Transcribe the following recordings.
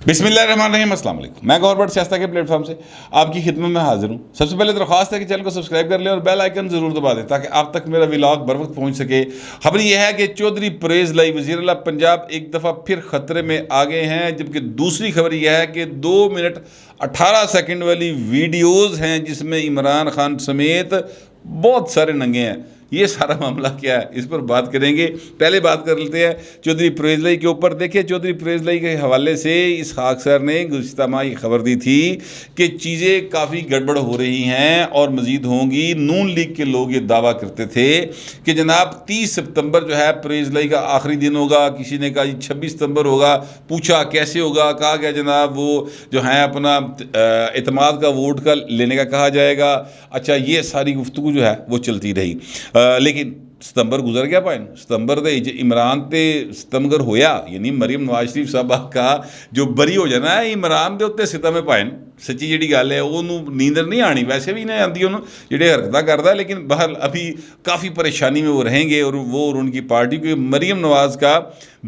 بسم اللہ الرحمن الرحیم، السلام علیکم۔ میں گورنمنٹ سیاستہ کے پلیٹ فارم سے آپ کی خدمت میں حاضر ہوں۔ سب سے پہلے درخواست ہے کہ چینل کو سبسکرائب کر لیں اور بیل آئیکن ضرور دبا دیں تاکہ آپ تک میرا ولاگ بر وقت پہنچ سکے۔ خبر یہ ہے کہ چودھری پرویز لائی وزیر اعلیٰ پنجاب ایک دفعہ پھر خطرے میں آ گئے ہیں، جبکہ دوسری خبر یہ ہے کہ 2 منٹ 18 سیکنڈ والی ویڈیوز ہیں جس میں عمران خان سمیت بہت سارے ننگے ہیں۔ یہ سارا معاملہ کیا ہے، اس پر بات کریں گے۔ پہلے بات کر لیتے ہیں چودھری پرویز لائی کے اوپر۔ دیکھیں، چودھری پرویز لائی کے حوالے سے اسحاق سر نے گزشتہ ماہ یہ خبر دی تھی کہ چیزیں کافی گڑبڑ ہو رہی ہیں اور مزید ہوں گی۔ نون لیگ کے لوگ یہ دعویٰ کرتے تھے کہ جناب 30 ستمبر جو ہے پرویز لائی کا آخری دن ہوگا۔ کسی نے کہا 26 ستمبر ہوگا، پوچھا کیسے ہوگا، کہا گیا جناب وہ جو ہے اپنا اعتماد کا ووٹ کا لینے کا کہا جائے گا۔ اچھا، یہ ساری گفتگو جو ہے وہ چلتی رہی، لیکن ستمبر گزر گیا پائن ستمبر دے عمران تے ستمبر ہویا، یعنی مریم نواز شریف صاحبہ کا جو بری ہو جانا ہے عمران دے اتنے ستم پائن۔ سچی جیڑی گل ہے وہ نیندر نہیں آنی، ویسے بھی نہیں آتی انہوں جڑے حرکتیں کرتا ہے، لیکن بہرحال ابھی کافی پریشانی میں وہ رہیں گے اور وہ اور ان کی پارٹی کو مریم نواز کا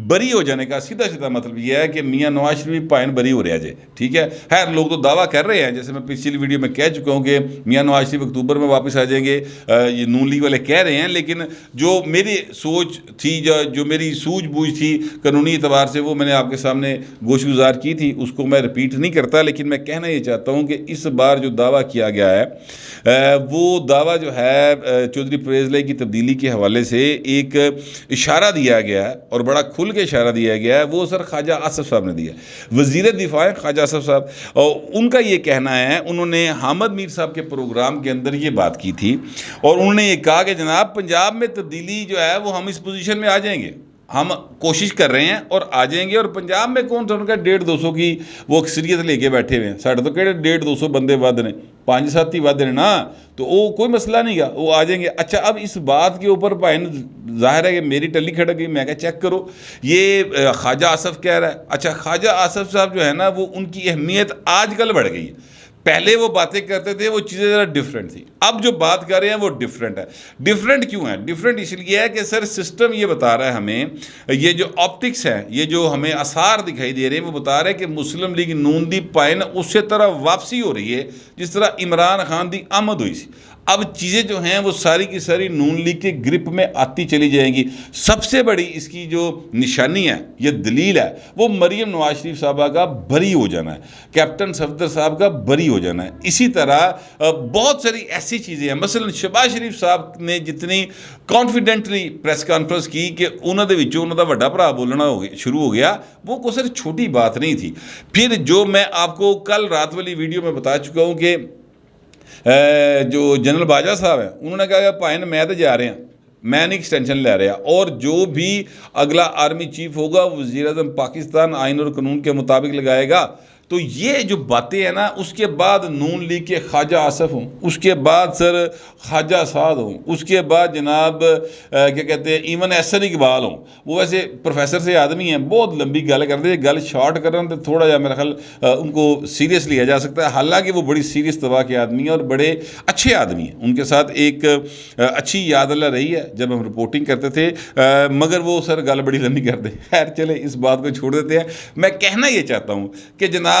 بری ہو جانے کا سیدھا مطلب یہ ہے کہ میاں نواز شریف پائن بری ہو رہا جائے، ٹھیک ہے۔ خیر، لوگ تو دعویٰ کر رہے ہیں، جیسے میں پچھلی ویڈیو میں کہہ چکا ہوں کہ میاں نواز شریف اکتوبر میں واپس آ جائیں گے، یہ نون لیگ والے کہہ رہے ہیں، لیکن جو میری سوچ تھی، جو میری سوجھ بوجھ تھی قانونی اعتبار سے، وہ میں نے آپ کے سامنے گوش گزار کی تھی، اس کو میں رپیٹ نہیں کرتا، لیکن میں کہنا یہ چاہتا ہوں کہ اس بار جو دعویٰ کیا گیا ہے وہ دعویٰ جو ہے چودھری پرویز لائی کی تبدیلی کے حوالے سے ایک اشارہ دیا گیا ہے اور بڑا کھل کے اشارہ دیا گیا ہے، وہ سر خواجہ آصف صاحب نے دیا ہے۔ وزیر دفاع خواجہ آصف صاحب، اور ان کا یہ کہنا ہے، انہوں نے حامد میر صاحب کے پروگرام کے اندر یہ بات کی تھی اور انہوں نے یہ کہا کہ جناب پنجاب میں تبدیلی جو ہے وہ ہم اس پوزیشن میں آ جائیں گے، ہم کوشش کر رہے ہیں اور آ جائیں گے۔ اور پنجاب میں کون سا ان کا 150-200 کی وہ اکثریت لے کے بیٹھے ہوئے ہیں، ساڑھے تو کہڑے 150-200 بندے ود نے، 5-7 ہی ود نے نا، تو وہ کوئی مسئلہ نہیں گا، وہ آ جائیں گے۔ اچھا، اب اس بات کے اوپر بھائی ظاہر ہے کہ میری ٹلی کھڑک گئی، میں کہا چیک کرو یہ خواجہ آصف کہہ رہا ہے۔ اچھا، خواجہ آصف صاحب جو ہے نا وہ ان کی اہمیت آج کل بڑھ گئی ہے۔ پہلے وہ باتیں کرتے تھے وہ چیزیں ذرا ڈیفرنٹ تھی، اب جو بات کر رہے ہیں وہ ڈیفرنٹ ہے۔ ڈیفرنٹ کیوں ہے؟ ڈیفرنٹ اس لیے ہے کہ سر سسٹم یہ بتا رہا ہے ہمیں، یہ جو آپٹکس ہیں، یہ جو ہمیں آثار دکھائی دے رہے ہیں، وہ بتا رہے ہیں کہ مسلم لیگ نون دی پائن اسی طرح واپسی ہو رہی ہے جس طرح عمران خان دی آمد ہوئی سی۔ اب چیزیں جو ہیں وہ ساری کی ساری نون لیگ کے گرپ میں آتی چلی جائیں گی۔ سب سے بڑی اس کی جو نشانی ہے، یہ دلیل ہے، وہ مریم نواز شریف صاحبہ کا بری ہو جانا ہے، کیپٹن صفدر صاحب کا بری ہو جانا ہے۔ اسی طرح بہت ساری ایسی چیزیں ہیں، مثلا شہباز شریف صاحب نے جتنی کانفیڈنٹلی پریس کانفرنس کی کہ انہوں دا وڈا بھرا بولنا شروع ہو گیا، وہ کوئی سر چھوٹی بات نہیں تھی۔ پھر جو میں آپ کو کل رات والی ویڈیو میں بتا چکا ہوں کہ جو جنرل باجوہ صاحب ہیں، انہوں نے کہا کہ پائن میں تو جا رہے ہیں، میں نہیں ایکسٹینشن لے رہا، اور جو بھی اگلا آرمی چیف ہوگا وزیر اعظم پاکستان آئین اور قانون کے مطابق لگائے گا۔ تو یہ جو باتیں ہیں نا، اس کے بعد نون لیگ کے خواجہ آصف ہوں، اس کے بعد سر خواجہ سعد ہوں، اس کے بعد جناب کیا کہتے ہیں ایون احسن اقبال ہوں، وہ ویسے پروفیسر سے آدمی ہیں، بہت لمبی گل کرتے ہیں، گل شارٹ کرنا تو تھوڑا جا میرا خیال ان کو سیریس لیا جا سکتا ہے، حالانکہ وہ بڑی سیریس طبع کے آدمی ہیں اور بڑے اچھے آدمی ہیں، ان کے ساتھ ایک اچھی یاد اللہ رہی ہے جب ہم رپورٹنگ کرتے تھے، مگر وہ سر گل بڑی لمبی کرتے ہیں۔ خیر چلے، اس بات کو چھوڑ دیتے ہیں۔ میں کہنا یہ چاہتا ہوں کہ جناب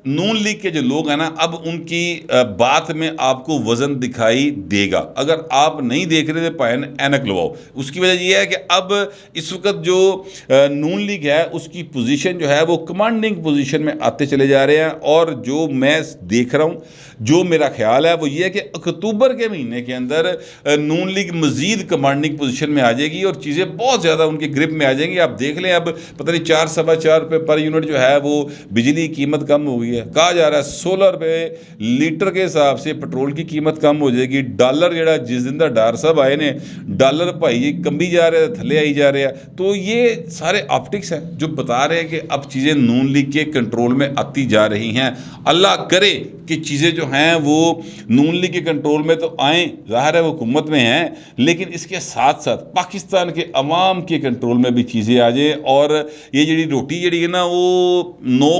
نون لیگ کے جو لوگ ہیں نا، اب ان کی بات میں آپ کو وزن دکھائی دے گا۔ اگر آپ نہیں دیکھ رہے تھے پائن اینک لواؤ۔ اس کی وجہ یہ ہے کہ اب اس وقت جو نون لیگ ہے اس کی پوزیشن جو ہے وہ کمانڈنگ پوزیشن میں آتے چلے جا رہے ہیں، اور جو میں دیکھ رہا ہوں، جو میرا خیال ہے وہ یہ ہے کہ اکتوبر کے مہینے کے اندر نون لیگ مزید کمانڈنگ پوزیشن میں آ جائے گی اور چیزیں بہت زیادہ ان کے گرپ میں آ جائیں گی۔ آپ دیکھ لیں، اب پتہ نہیں 4-4.25 روپے پر یونٹ جو ہے وہ بجلی کی قیمت کم ہو گئی ہے، کہا جا رہا ہے 16 روپے لیٹر کے حساب سے پٹرول کی قیمت کم ہو جائے گی۔ ڈالر جڑا جس دن دا ڈار صاحب آئے نے، ڈالر بھائی یہ کمبی جا رہا ہے، تھلے آئی جا رہا ہے۔ تو یہ سارے آپٹکس ہیں جو بتا رہے ہیں کہ اب چیزیں نون لیگ کے کنٹرول میں آتی جا رہی ہیں۔ اللہ کرے کہ چیزیں جو ہیں وہ نون لیگ کے کنٹرول میں تو آئیں، ظاہر ہے وہ حکومت میں ہیں، لیکن اس کے ساتھ ساتھ پاکستان کے عوام کے کنٹرول میں بھی چیزیں آ جائیں، اور یہ جڑی روٹی جڑی ہے نا وہ 9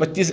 25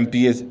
MPs,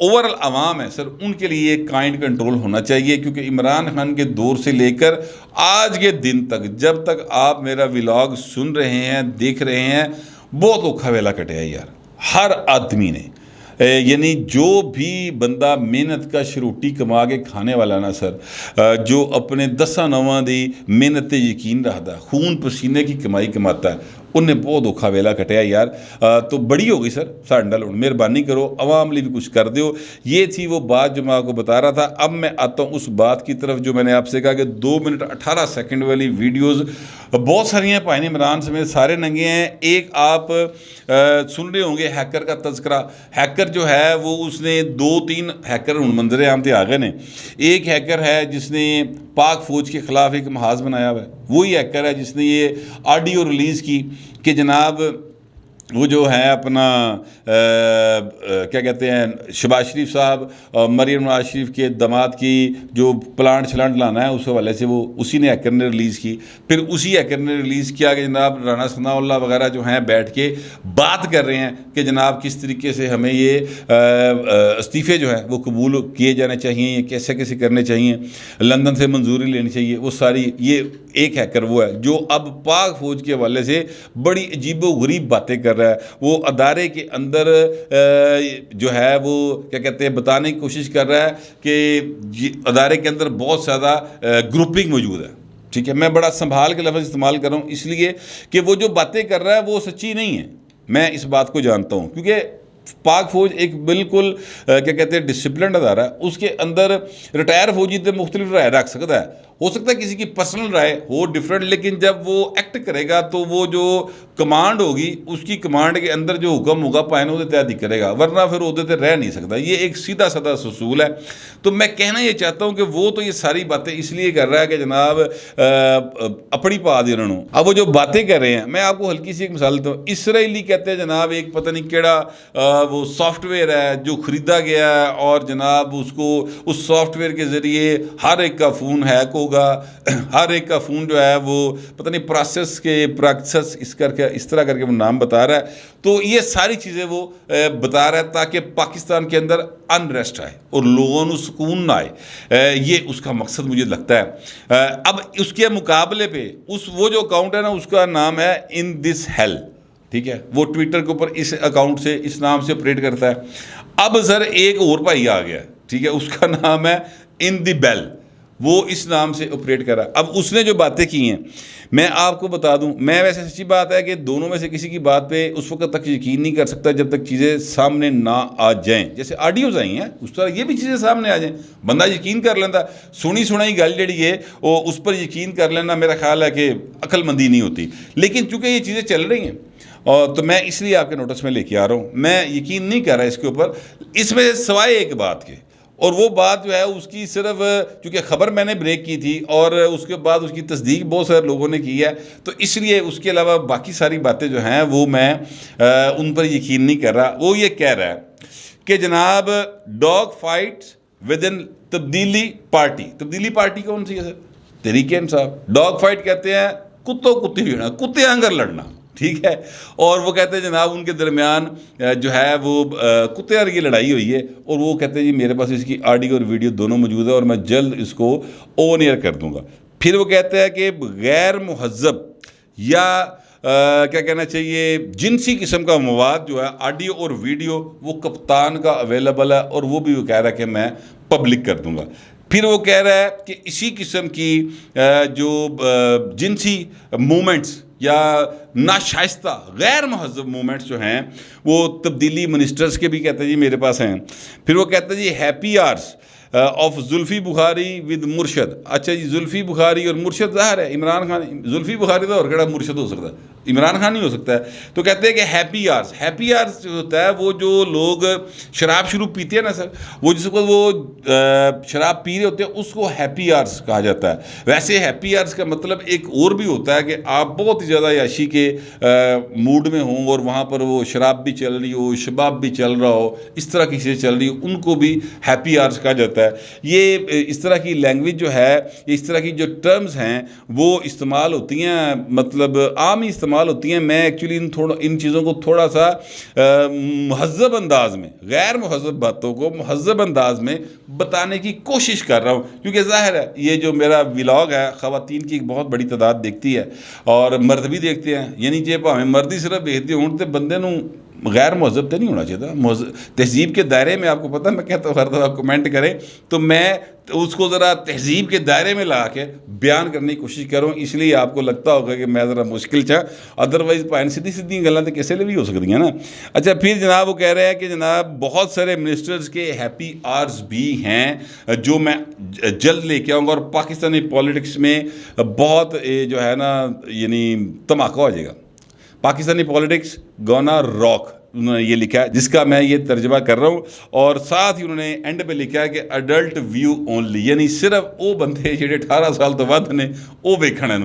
اوورال عوام ہے سر، ان کے لیے کائنڈ کنٹرول ہونا چاہیے، کیونکہ عمران خان کے دور سے لے کر آج کے دن تک جب تک آپ میرا ولاگ سن رہے ہیں دیکھ رہے ہیں بہت اوکھا ویلا کٹیا ہے یار ہر آدمی نے، یعنی جو بھی بندہ محنت کا شروٹی کما کے کھانے والا نا سر، جو اپنے دساں نواں دی محنت تے یقین رکھتا ہے، خون پسینے کی کمائی کماتا ہے، انہیں بہت اوکھا ویلا کٹیا یار۔ تو بڑی ہوگی سر ساڈے نال، مہربانی کرو عوام لیے بھی کچھ کر دیو۔ یہ تھی وہ بات جو میں آپ کو بتا رہا تھا۔ اب میں آتا ہوں اس بات کی طرف جو میں نے آپ سے کہا کہ 2 منٹ 18 سیکنڈ والی ویڈیوز بہت ساری ہیں، پائن عمران سمیت سارے ننگے ہیں۔ ایک آپ سن رہے ہوں گے ہیکر کا تذکرہ، ہیکر جو ہے وہ اس نے 2-3 ہیکر منظر عام تے آ گئے نے۔ ایک ہیکر ہے جس نے پاک فوج کے خلاف ایک محاذ بنایا ہوا ہے، وہی ہیکر ہے جس نے یہ آڈیو ریلیز کی کہ جناب وہ جو ہے اپنا کیا کہتے ہیں شہباز شریف صاحب مریم نواز شریف کے داماد کی جو پلانٹ چھلانٹ لانا ہے اس حوالے سے وہ اسی نے ہیکر نے ریلیز کی۔ پھر اسی ہیکر نے ریلیز کیا کہ جناب رانا ثناء اللہ وغیرہ جو ہیں بیٹھ کے بات کر رہے ہیں کہ جناب کس طریقے سے ہمیں یہ استعفے جو ہیں وہ قبول کیے جانے چاہیے، کیسے کیسے کرنے چاہیے، لندن سے منظوری لینی چاہیے، وہ ساری یہ ایک ہیکر وہ ہے جو اب پاک فوج کے حوالے سے بڑی عجیب و غریب باتیں کر رہا ہے۔ وہ ادارے کے اندر جو ہے وہ کیا کہتے ہیں بتانے کی کوشش کر رہا ہے کہ ادارے کے اندر بہت زیادہ گروپنگ موجود ہے، ٹھیک ہے۔ میں بڑا سنبھال کے لفظ استعمال کر رہا ہوں اس لیے کہ وہ جو باتیں کر رہا ہے وہ سچی نہیں ہے، میں اس بات کو جانتا ہوں، کیونکہ پاک فوج ایک بالکل کیا کہتے ہیں ڈسپلنڈ ادارہ ہے، اس کے اندر ریٹائر فوجی تو مختلف رائے رکھ سکتا ہے، ہو سکتا ہے کسی کی پرسنل رائے ہو ڈیفرنٹ، لیکن جب وہ ایکٹ کرے گا تو وہ جو کمانڈ ہوگی اس کی کمانڈ کے اندر جو حکم ہوگا پائن عہدے تحت ہی کرے گا، ورنہ پھر عہدے تے رہ نہیں سکتا۔ یہ ایک سیدھا سادہ اصول ہے۔ تو میں کہنا یہ چاہتا ہوں کہ وہ تو یہ ساری باتیں اس لیے کر رہا ہے کہ جناب اپنی پا دی انہوں نے۔ اب وہ جو باتیں کر رہے ہیں، میں آپ کو ہلکی سی ایک مثال دیتا ہوں۔ اسرائیلی کہتے ہیں جناب ایک پتہ نہیں کیڑا وہ سافٹ ویئر ہے جو خریدا گیا ہے اور جناب اس کو اس سافٹ ویئر کے ذریعے ہر ایک کا فون ہیک ہوگا، ہر ایک کا فون جو ہے وہ پتہ نہیں پراکسس اس طرح کر کے وہ نام بتا رہا ہے۔ تو یہ ساری چیزیں وہ بتا رہا ہے تاکہ پاکستان کے اندر انریسٹ آئے اور لوگوں کو سکون نہ آئے، یہ اس کا مقصد مجھے لگتا ہے۔ اب اس کے مقابلے پہ وہ جو اکاؤنٹ ہے نا اس کا نام ہے ان دس ہیل، ٹھیک ہے، وہ ٹویٹر کے اوپر اس اکاؤنٹ سے اس نام سے آپریٹ کرتا ہے۔ اب سر ایک اور بھائی آ گیا، ٹھیک ہے، اس کا نام ہے ان دی بیل، وہ اس نام سے آپریٹ کر رہا ہے۔ اب اس نے جو باتیں کی ہیں میں آپ کو بتا دوں، میں ویسے سچی بات ہے کہ دونوں میں سے کسی کی بات پہ اس وقت تک یقین نہیں کر سکتا جب تک چیزیں سامنے نہ آ جائیں۔ جیسے آڈیوز آئی ہیں اس طرح یہ بھی چیزیں سامنے آ جائیں، بندہ یقین کر لینا۔ سنی سنائی گل جڑی ہے وہ اس پر یقین کر لینا میرا خیال ہے کہ عقل مندی نہیں ہوتی، لیکن چونکہ یہ چیزیں چل رہی ہیں اور تو میں اس لیے آپ کے نوٹس میں لے کے آ رہا ہوں۔ میں یقین نہیں کر رہا اس کے اوپر، اس میں سوائے ایک بات کے، اور وہ بات جو ہے اس کی صرف چونکہ خبر میں نے بریک کی تھی اور اس کے بعد اس کی تصدیق بہت سارے لوگوں نے کی ہے، تو اس لیے اس کے علاوہ باقی ساری باتیں جو ہیں وہ میں ان پر یقین نہیں کر رہا۔ وہ یہ کہہ رہا ہے کہ جناب ڈاگ فائٹ ود ان تبدیلی پارٹی، تبدیلی پارٹی کون سی ہے سر؟ تحریک انصاف۔ ڈاگ فائٹ کہتے ہیں کتوں کتی ہونا، کتے آنگر لڑنا، ٹھیک ہے، اور وہ کہتے ہیں جناب ان کے درمیان جو ہے وہ کتے کی لڑائی ہوئی ہے، اور وہ کہتے ہیں جی میرے پاس اس کی آڈیو اور ویڈیو دونوں موجود ہے اور میں جلد اس کو آن ایئر کر دوں گا۔ پھر وہ کہتے ہیں کہ غیر مہذب یا کیا کہنا چاہیے جنسی قسم کا مواد جو ہے آڈیو اور ویڈیو وہ کپتان کا اویلیبل ہے، اور وہ بھی وہ کہہ رہا ہے کہ میں پبلک کر دوں گا۔ پھر وہ کہہ رہا ہے کہ اسی قسم کی جو جنسی مومنٹس یا ناشائستہ غیر مہذب مومنٹس جو ہیں وہ تبدیلی منسٹرز کے بھی کہتے ہیں جی میرے پاس ہیں۔ پھر وہ کہتے ہیں جی ہیپی آرس آف زلفی بخاری ود مرشد۔ اچھا جی زلفی بخاری اور مرشد ظاہر ہے عمران خان، زلفی بخاری تو اور کیڑا مرشد ہو سکتا ہے، عمران خان نہیں ہو سکتا ہے۔ تو کہتے ہیں کہ ہیپی آرس، ہیپی آرس جو ہوتا ہے وہ جو لوگ شراب شروع پیتے ہیں نا سر، وہ جس وقت وہ شراب پی رہے ہوتے ہیں اس کو ہیپی آرس کہا جاتا ہے۔ ویسے ہیپی آرس کا مطلب ایک اور بھی ہوتا ہے کہ آپ بہت ہی زیادہ عیاشی کے موڈ میں ہوں اور وہاں پر وہ شراب بھی چل رہی ہو، شباب بھی چل رہا ہو، اس طرح کی چیزیں چل رہی ہو، ان کو بھی ہیپی آرس کہا جاتا ہے۔ یہ اس طرح کی لینگویج جو ہے، اس طرح کی جو ٹرمز ہیں وہ استعمال ہوتی ہیں، مطلب عام ہی استعمال استعمال ہوتی ہیں، میں ایکچولی ان چیزوں کو تھوڑا سا مہذب انداز میں، غیر مہذب باتوں کو مہذب انداز میں بتانے کی کوشش کر رہا ہوں، کیونکہ ظاہر ہے یہ جو میرا ولاگ ہے خواتین کی ایک بہت بڑی تعداد دیکھتی ہے اور مرد بھی دیکھتے ہیں، یعنی جی ہمیں مرد ہی صرف دیکھتے ہوں تو بندے نوں غیر مہذب تو نہیں ہونا چاہیے تہذیب کے دائرے میں. آپ کو پتہ میں کہتا ہوں ہر دفعہ کمنٹ کریں تو میں اس کو ذرا تہذیب کے دائرے میں لا کے بیان کرنے کی کوشش کروں، اس لیے آپ کو لگتا ہوگا کہ میں ذرا مشکل چاہ، ادروائز پائن سیدھی گلاں تو کیسے بھی ہو سکتی ہیں نا. اچھا پھر جناب وہ کہہ رہے ہیں کہ جناب بہت سارے منسٹرز کے ہیپی آورز بھی ہیں جو میں جلد لے کے آؤں گا، اور پاکستانی پولیٹکس میں بہت جو ہے نا یعنی دھماکہ ہو جائے گا. پاکستانی پولیٹکس گونا راک انہوں نے یہ لکھا ہے، جس کا میں یہ ترجمہ کر رہا ہوں، اور ساتھ ہی انہوں نے اینڈ پہ لکھا ہے کہ اڈلٹ ویو اونلی، یعنی صرف وہ بندے جڑے 18 سال تو ود نے وہ ویکھن ہیں.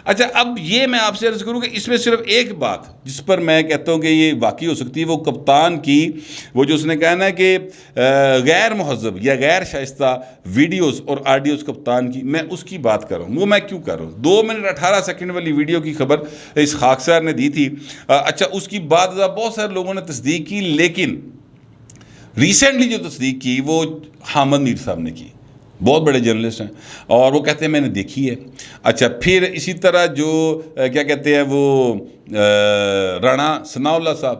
اچھا اب یہ میں آپ سے عرض کروں کہ اس میں صرف ایک بات جس پر میں کہتا ہوں کہ یہ واقعی ہو سکتی ہے، وہ کپتان کی وہ جو اس نے کہا نا کہ غیر مہذب یا غیر شائستہ ویڈیوز اور آڈیوز کپتان کی، میں اس کی بات کر رہا ہوں. وہ میں کیوں کر رہا ہوں؟ 2 منٹ 18 سیکنڈ والی ویڈیو کی خبر اس خاکسار نے دی تھی. اچھا اس کی بعد بہت سارے لوگوں نے تصدیق کی، لیکن ریسنٹلی جو تصدیق کی وہ حامد میر صاحب نے کی، بہت بڑے جرنلسٹ ہیں، اور وہ کہتے ہیں میں نے دیکھی ہے. اچھا پھر اسی طرح جو کیا کہتے ہیں وہ رانا ثناء اللہ صاحب،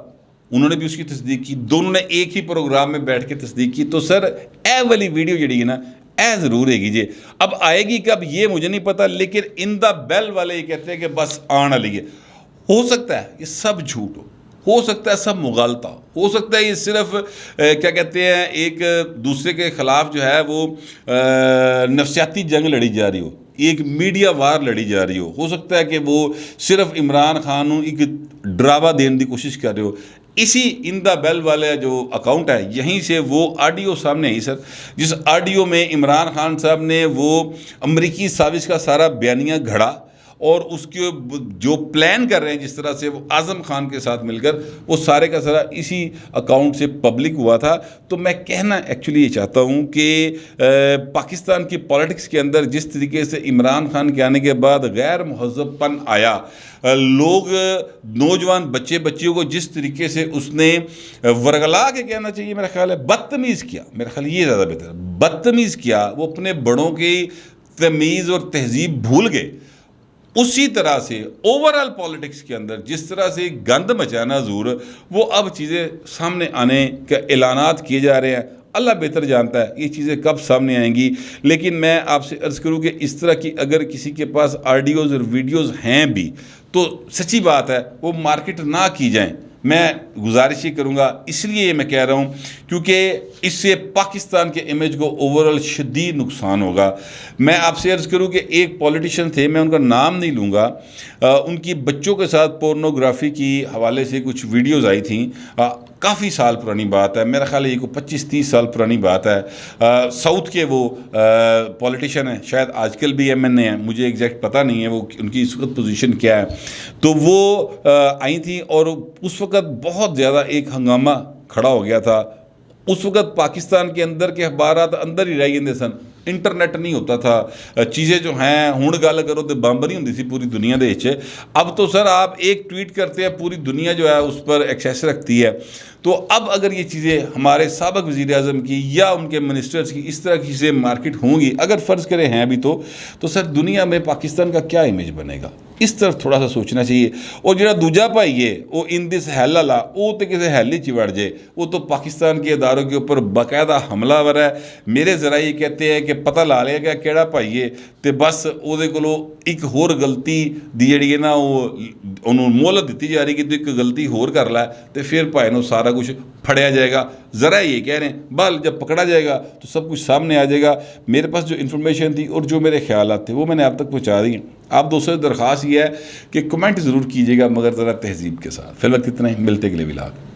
انہوں نے بھی اس کی تصدیق کی، دونوں نے ایک ہی پروگرام میں بیٹھ کے تصدیق کی. تو سر اے والی ویڈیو جڑی ہے نا اے ضرور ہے گی جی، اب آئے گی کب یہ مجھے نہیں پتا، لیکن ان دا بیل والے یہ کہتے ہیں کہ بس آن والی ہے. ہو سکتا ہے یہ سب جھوٹ ہو سکتا ہے سب مغالطہ ہو سکتا ہے یہ صرف کیا کہتے ہیں ایک دوسرے کے خلاف جو ہے وہ نفسیاتی جنگ لڑی جا رہی ہو، ایک میڈیا وار لڑی جا رہی ہو سکتا ہے کہ وہ صرف عمران خان ایک ڈراوا دینے کی کوشش کر رہے ہو. اسی ان دا بیل والے جو اکاؤنٹ ہے یہیں سے وہ آڈیو سامنے آئی سر، جس آڈیو میں عمران خان صاحب نے وہ امریکی سازش کا سارا بیانیہ گھڑا، اور اس کے جو پلان کر رہے ہیں جس طرح سے وہ اعظم خان کے ساتھ مل کر، وہ سارے کا سارا اسی اکاؤنٹ سے پبلک ہوا تھا. تو میں کہنا ایکچولی یہ چاہتا ہوں کہ پاکستان کی پولیٹکس کے اندر جس طریقے سے عمران خان کے آنے کے بعد غیر مہذب پن آیا، لوگ نوجوان بچیوں کو جس طریقے سے اس نے ورگلا کے کہنا چاہیے میرا خیال ہے بدتمیز کیا، میرا خیال یہ زیادہ بہتر ہے، بدتمیز کیا، وہ اپنے بڑوں کی تمیز اور تہذیب بھول گئے. اسی طرح سے اوورال پولیٹکس کے اندر جس طرح سے گند مچانا ضرور، وہ اب چیزیں سامنے آنے کے اعلانات کیے جا رہے ہیں. اللہ بہتر جانتا ہے یہ چیزیں کب سامنے آئیں گی، لیکن میں آپ سے عرض کروں کہ اس طرح کی اگر کسی کے پاس آڈیوز اور ویڈیوز ہیں بھی تو سچی بات ہے وہ مارکیٹ نہ کی جائیں. میں گزارش ہی کروں گا، اس لیے میں کہہ رہا ہوں کیونکہ اس سے پاکستان کے امیج کو اوورال شدید نقصان ہوگا. میں آپ سے عرض کروں کہ ایک پولیٹیشین تھے، میں ان کا نام نہیں لوں گا، ان کی بچوں کے ساتھ پورنوگرافی کی حوالے سے کچھ ویڈیوز آئی تھیں، کافی سال پرانی بات ہے، میرا خیال ہے یہ کو 25-30 سال پرانی بات ہے. ساؤتھ کے وہ پولیٹیشین ہیں، شاید آج کل بھی ایم این اے ہیں، مجھے ایگزیکٹ پتہ نہیں ہے وہ ان کی اس وقت پوزیشن کیا ہے. تو وہ آئی تھیں اور اس وقت بہت زیادہ ایک ہنگامہ کھڑا ہو گیا تھا. اس وقت پاکستان کے اندر کے اخبارات اندر ہی رہ گئے سن، انٹرنیٹ نہیں ہوتا تھا، چیزیں جو ہیں ہوں گل کرو تو بمب نہیں ہوتی سی پوری دنیا دے وچ. اب تو سر آپ ایک ٹویٹ کرتے ہیں پوری دنیا جو ہے اس پر ایکسیس رکھتی ہے. تو اب اگر یہ چیزیں ہمارے سابق وزیر اعظم کی یا ان کے منسٹرز کی اس طرح کی چیزیں مارکیٹ ہوں گی، اگر فرض کریں ہیں بھی تو سر دنیا میں پاکستان کا کیا امیج بنے گا، اس طرف تھوڑا سا سوچنا چاہیے. اور جڑا دوجا بھائی ہے وہ ان دس ہیل والا، وہ تو کسی ہیلی چ وڑ جائے، وہ تو پاکستان کے اداروں کے اوپر باقاعدہ حملہ ور ہے. میرے ذرائع یہ کہتے ہیں کہ پتہ لا لیا گیا کیڑا بھائی ہے، تو بس وہ ایک ہور غلطی دی جڑی ہے نا وہ انہوں مہلت دیتی جا رہی کہ تو ایک غلطی ہور کر لے تو پھر بھائی نو سارا کچھ پھڑیا جائے گا. ذرا یہ کہہ رہے ہیں بل جب پکڑا جائے گا تو سب کچھ سامنے آ جائے گا. میرے پاس جو انفارمیشن تھی اور جو میرے خیالات تھے وہ میں نے آپ تک پہنچا دی ہیں. آپ دوستوں سے درخواست یہ ہے کہ کمنٹ ضرور کیجیے گا، مگر ذرا تہذیب کے ساتھ. فی الوقت اتنا ہی، ملتے اگلے ولاگ.